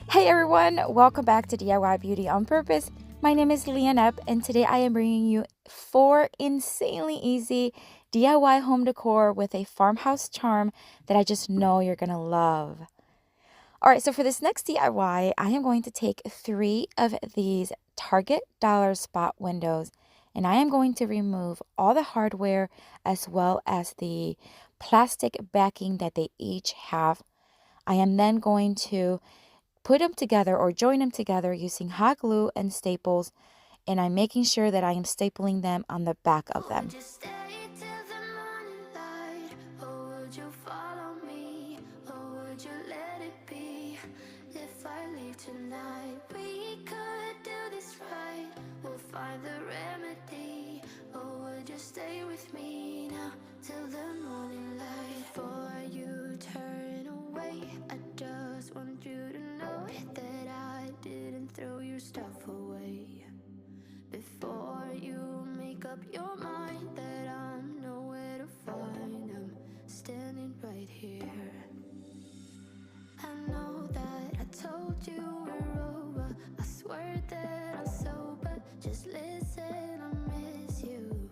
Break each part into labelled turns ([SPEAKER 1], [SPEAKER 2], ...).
[SPEAKER 1] Hey everyone, welcome back to DIY Beauty on Purpose. My name is Leonette, and today I am bringing you 4 insanely easy DIY home decor with a farmhouse charm that I just know you're gonna love. Alright, so for this next DIY, I am going to take 3 of these Target dollar spot windows, and I am going to remove all the hardware as well as the plastic backing that they each have. I am then going to put them together or join them together using hot glue and staples, and I'm making sure that I am stapling them on the back of them.
[SPEAKER 2] Stay with me now till the morning light. Before you turn away, I just want you to know that I didn't throw your stuff away. Before you make up your mind that I'm nowhere to find, I'm standing right here. I know that I told you we're over, I swear that I'm sober, just listen, I miss you.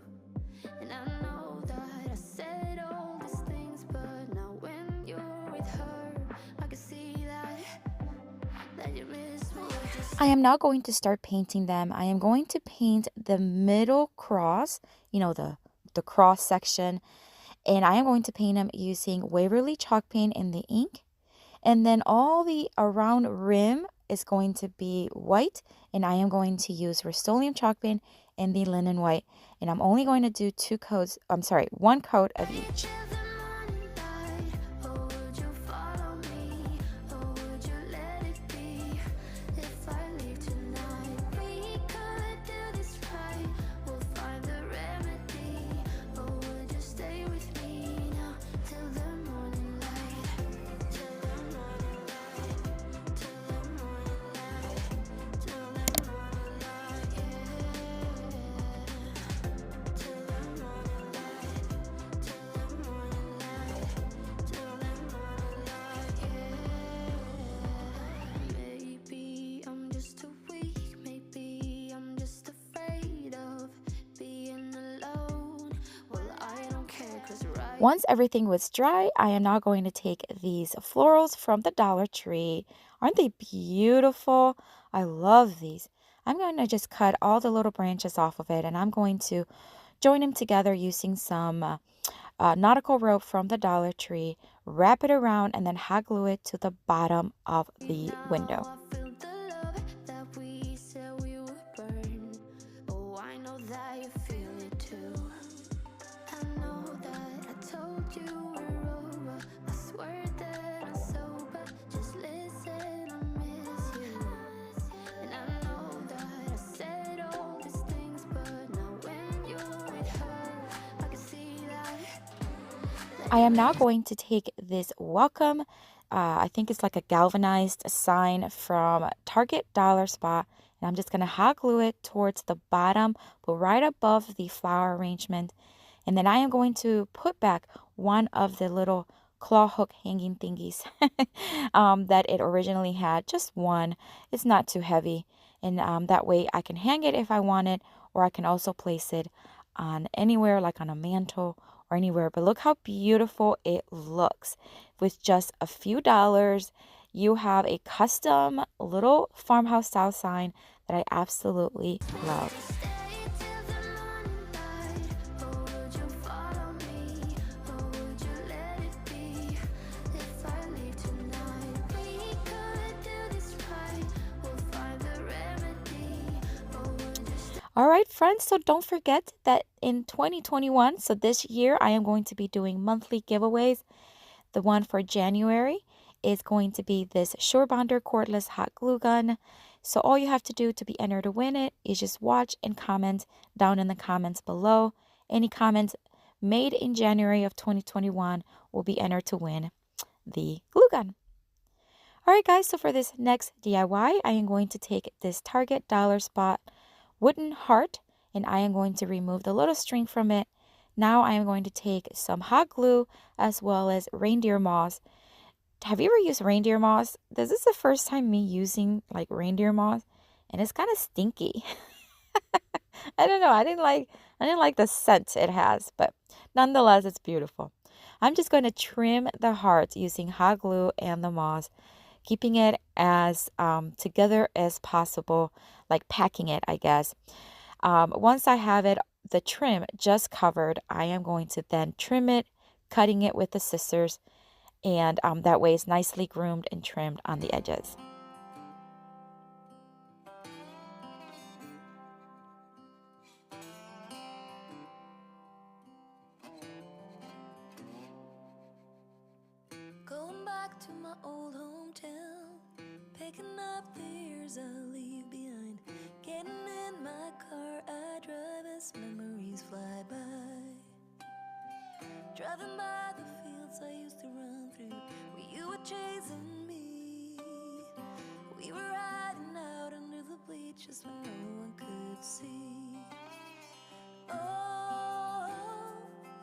[SPEAKER 2] And I know that I said all these things, but now when you're with her, I can see that you miss me.
[SPEAKER 1] I am now going to start painting them. I am going to paint the middle cross, the cross section, and I am going to paint them using Waverly chalk paint in the ink. And then all the around rim is going to be white, and I am going to use Rust-Oleum chalk paint in the linen white. And I'm only going to do one coat of each. Once everything was dry, I am now going to take these florals from the Dollar Tree. Aren't they beautiful? I love these. I'm going to just cut all the little branches off of it, and I'm going to join them together using some nautical rope from the Dollar Tree, wrap it around, and then hot glue it to the bottom of the window. I am now going to take this welcome, I think it's like a galvanized sign from Target Dollar Spot, and I'm just going to hot glue it towards the bottom, but right above the flower arrangement. And then I am going to put back one of the little claw hook hanging thingies that it originally had, just one. It's not too heavy, and that way I can hang it if I want it, or I can also place it on anywhere, like on a mantle or anywhere. But look how beautiful it looks. With just a few dollars, you have a custom little farmhouse style sign that I absolutely love. All right, friends, so don't forget that in 2021, so this year, I am going to be doing monthly giveaways. The one for January is going to be this Surebonder cordless hot glue gun. So all you have to do to be entered to win it is just watch and comment down in the comments below. Any comments made in January of 2021 will be entered to win the glue gun. All right, guys, so for this next DIY, I am going to take this Target Dollar Spot wooden heart, and I am going to remove the little string from it. Now I am going to take some hot glue as well as reindeer moss, Have you ever used reindeer moss? This is the first time me using like reindeer moss, and it's kind of stinky. I don't know. I didn't like the scent it has, but nonetheless, it's beautiful. I'm just going to trim the hearts using hot glue and the moss, keeping it as together as possible, like packing it, I guess. Once I have it, the trim just covered, I am going to then trim it, cutting it with the scissors, and that way it's nicely groomed and trimmed on the edges.
[SPEAKER 2] Going back to my old hometown, picking up the years I leave behind. Getting in my car, I drive as memories fly by. Driving by the fields I used to run through, where you were chasing me. We were riding out under the bleachers when no one could see. Oh,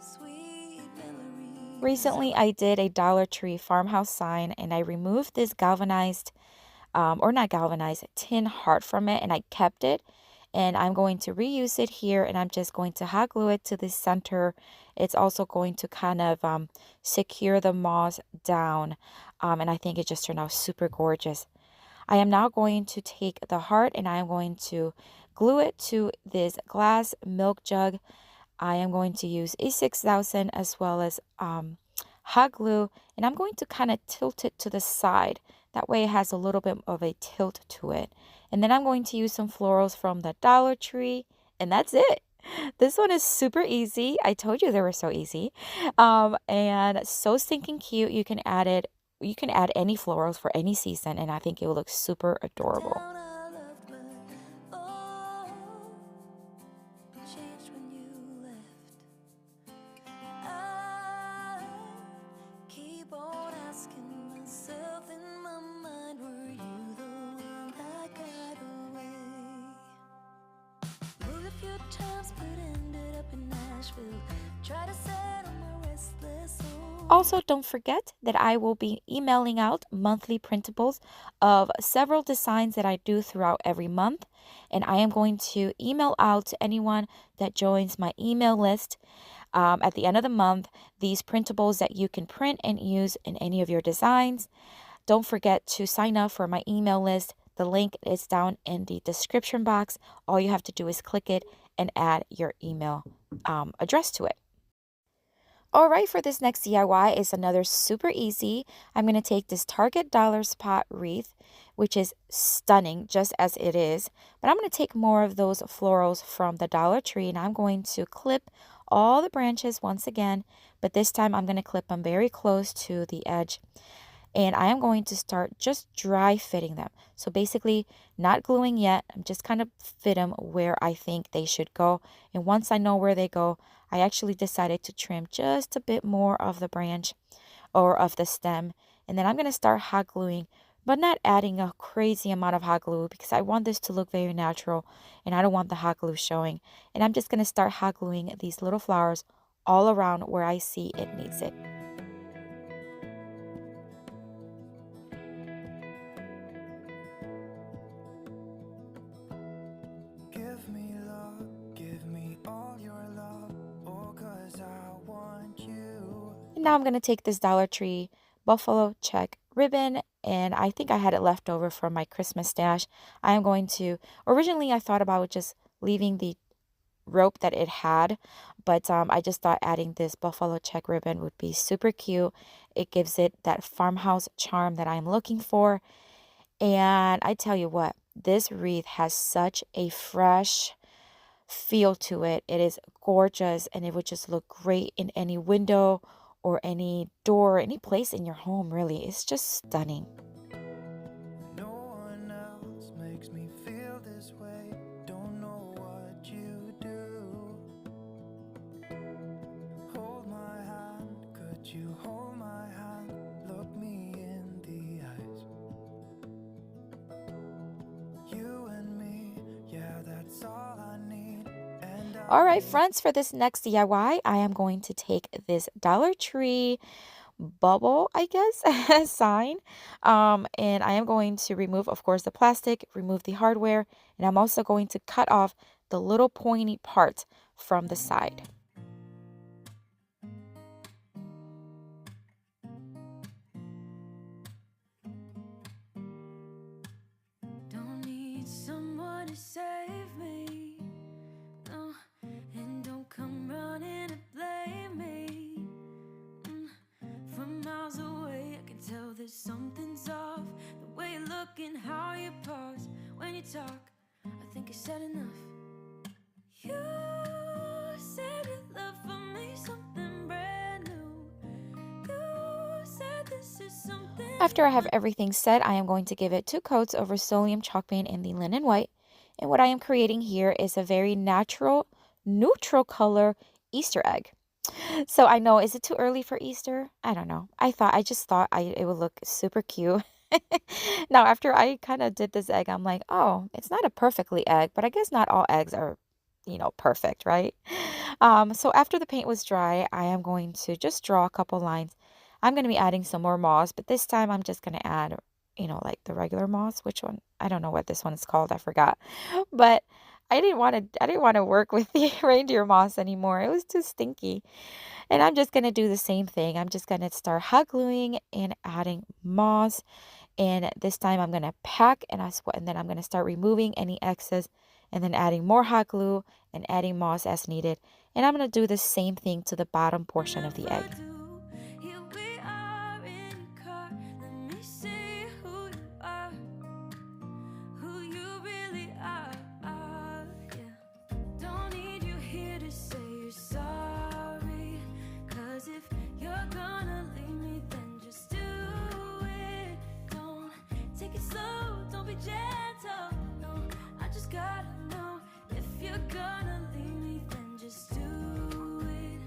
[SPEAKER 2] sweet memories.
[SPEAKER 1] Recently, I did a Dollar Tree farmhouse sign and I removed this galvanized, or not galvanized, tin heart from it, and I kept it. And I'm going to reuse it here, and I'm just going to hot glue it to the center. It's also going to kind of secure the moss down, and I think it just turned out super gorgeous. I am now going to take the heart and I am going to glue it to this glass milk jug. I am going to use A6000 as well as hot glue, and I'm going to kind of tilt it to the side. That way it has a little bit of a tilt to it. And then I'm going to use some florals from the Dollar Tree, and that's it. This one is super easy. I told you they were so easy. And so stinking cute. You can add any florals for any season, and I think it will look super adorable.
[SPEAKER 2] Town I loved, but oh, changed when you left. I keep on asking myself in my mind, were you the one that got away? Moved a few times, but ended up in Nashville. Try to settle my restless soul.
[SPEAKER 1] Also, don't forget that I will be emailing out monthly printables of several designs that I do throughout every month. And I am going to email out to anyone that joins my email list at the end of the month these printables that you can print and use in any of your designs. Don't forget to sign up for my email list. The link is down in the description box. All you have to do is click it and add your email address to it. All right, for this next DIY is another super easy. I'm going to take this Target Dollar Spot wreath, which is stunning just as it is. But I'm going to take more of those florals from the Dollar Tree, and I'm going to clip all the branches once again. But this time I'm going to clip them very close to the edge. And I am going to start just dry fitting them. So basically not gluing yet. I'm just kind of fit them where I think they should go. And once I know where they go, I actually decided to trim just a bit more of the branch or of the stem. And then I'm going to start hot gluing, but not adding a crazy amount of hot glue because I want this to look very natural and I don't want the hot glue showing. And I'm just going to start hot gluing these little flowers all around where I see it needs it.
[SPEAKER 2] Give me love, give me all your love, oh, 'cause I want you.
[SPEAKER 1] And now I'm going to take this Dollar Tree buffalo check ribbon, and I think I had it left over from my Christmas stash. I am going to, originally I thought about just leaving the rope that it had, but I just thought adding this buffalo check ribbon would be super cute. It gives it that farmhouse charm that I'm looking for. And I tell you what, this wreath has such a fresh feel to it. It is gorgeous and it would just look great in any window or any door, any place in your home, really. It's just stunning.
[SPEAKER 2] No one else makes me feel this way. Don't know what you do. Hold my hand, could you hold my hand? Look me in the eyes. You and me, yeah, that's all I need.
[SPEAKER 1] All right, friends, for this next DIY, I am going to take this Dollar Tree bubble, I guess, sign. And I am going to remove, of course, the plastic, remove the hardware, and I'm also going to cut off the little pointy part from the side.
[SPEAKER 2] Don't need someone to save me, no, and don't come running to blame me. From miles away, I can tell that something's off. The way you look and how you pause when you talk, I think I said enough. You said you love for me something brand new. You said this is something.
[SPEAKER 1] After I have everything set, I am going to give it 2 coats of Rust-Oleum chalk paint in the linen white. And what I am creating here is a very natural, neutral color Easter egg. So I know, is it too early for Easter? I don't know. I just thought it would look super cute. Now, after I kind of did this egg, I'm like, oh, it's not a perfectly egg, but I guess not all eggs are, perfect, right? So after the paint was dry, I am going to just draw a couple lines. I'm going to be adding some more moss, but this time I'm just going to add, like the regular moss. Which one? I don't know what this one is called. I forgot. But I didn't want to work with the reindeer moss anymore. It was too stinky. And I'm just going to do the same thing. I'm just going to start hot gluing and adding moss. And this time I'm going to pack and then I'm going to start removing any excess and then adding more hot glue and adding moss as needed. And I'm going to do the same thing to the bottom portion of the egg.
[SPEAKER 2] Here we are in your car. Let me see who you are, who you really are. Yeah. Don't need you here to say you're sorry. 'Cause if you're gonna leave me, then just do it. Don't take it slow, don't be gentle. No, I just gotta know if you're gonna leave me, then just do it.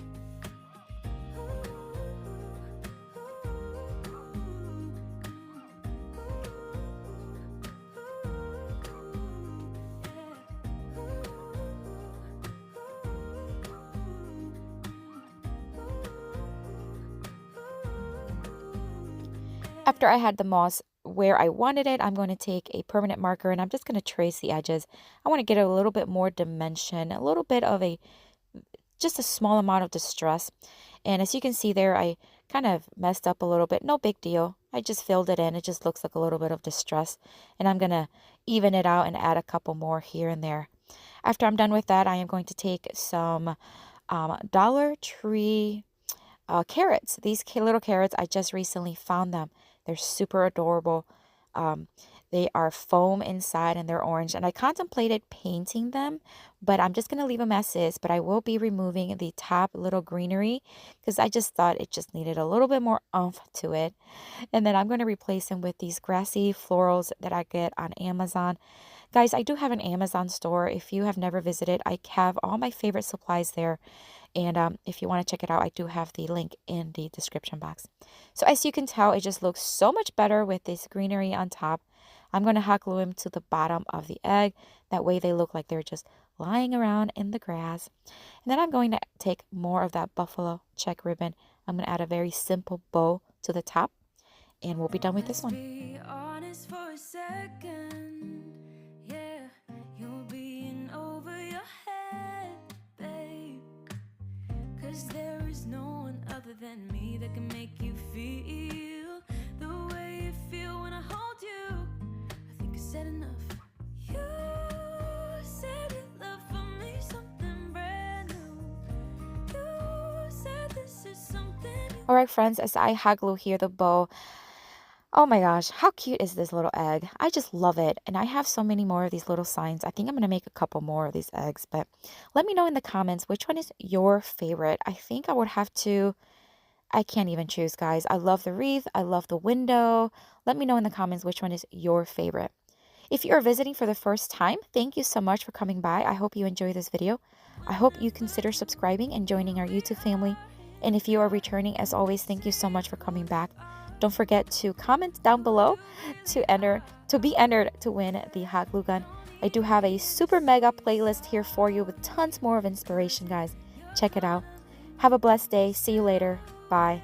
[SPEAKER 1] After I had the moss where I wanted it, I'm going to take a permanent marker and I'm just going to trace the edges. I want to get a little bit more dimension, a little bit of just a small amount of distress. And as you can see there, I kind of messed up a little bit. No big deal. I just filled it in. It just looks like a little bit of distress. And I'm going to even it out and add a couple more here and there. After I'm done with that, I am going to take some Dollar Tree carrots. These little carrots, I just recently found them. They're super adorable. They are foam inside and they're orange. And I contemplated painting them, but I'm just going to leave them as is. But I will be removing the top little greenery because I just thought it just needed a little bit more oomph to it. And then I'm going to replace them with these grassy florals that I get on Amazon. Guys, I do have an Amazon store. If you have never visited, I have all my favorite supplies there. And if you want to check it out, I do have the link in the description box. So as you can tell, it just looks so much better with this greenery on top. I'm going to hot glue them to the bottom of the egg. That way they look like they're just lying around in the grass. And then I'm going to take more of that buffalo check ribbon. I'm going to add a very simple bow to the top. And we'll be done with this one.
[SPEAKER 2] Be honest for a second. Yeah, you're being over your head, babe. 'Cause there is no one other than me that can make you feel the way you feel when I hold you. I think I said enough. You said you love for me something brand new. You said this is something.
[SPEAKER 1] All right, friends, as I hot glue here the bow, oh my gosh, how cute is this little egg? I just love it. And I have so many more of these little signs. I think I'm going to make a couple more of these eggs, but let me know in the comments which one is your favorite. I think I would have to, I can't even choose, guys. I love the wreath. I love the window. Let me know in the comments which one is your favorite. If you are visiting for the first time, thank you so much for coming by. I hope you enjoy this video. I hope you consider subscribing and joining our YouTube family. And if you are returning, as always, thank you so much for coming back. Don't forget to comment down below to be entered to win the hot glue gun. I do have a super mega playlist here for you with tons more of inspiration, guys. Check it out. Have a blessed day. See you later. Bye.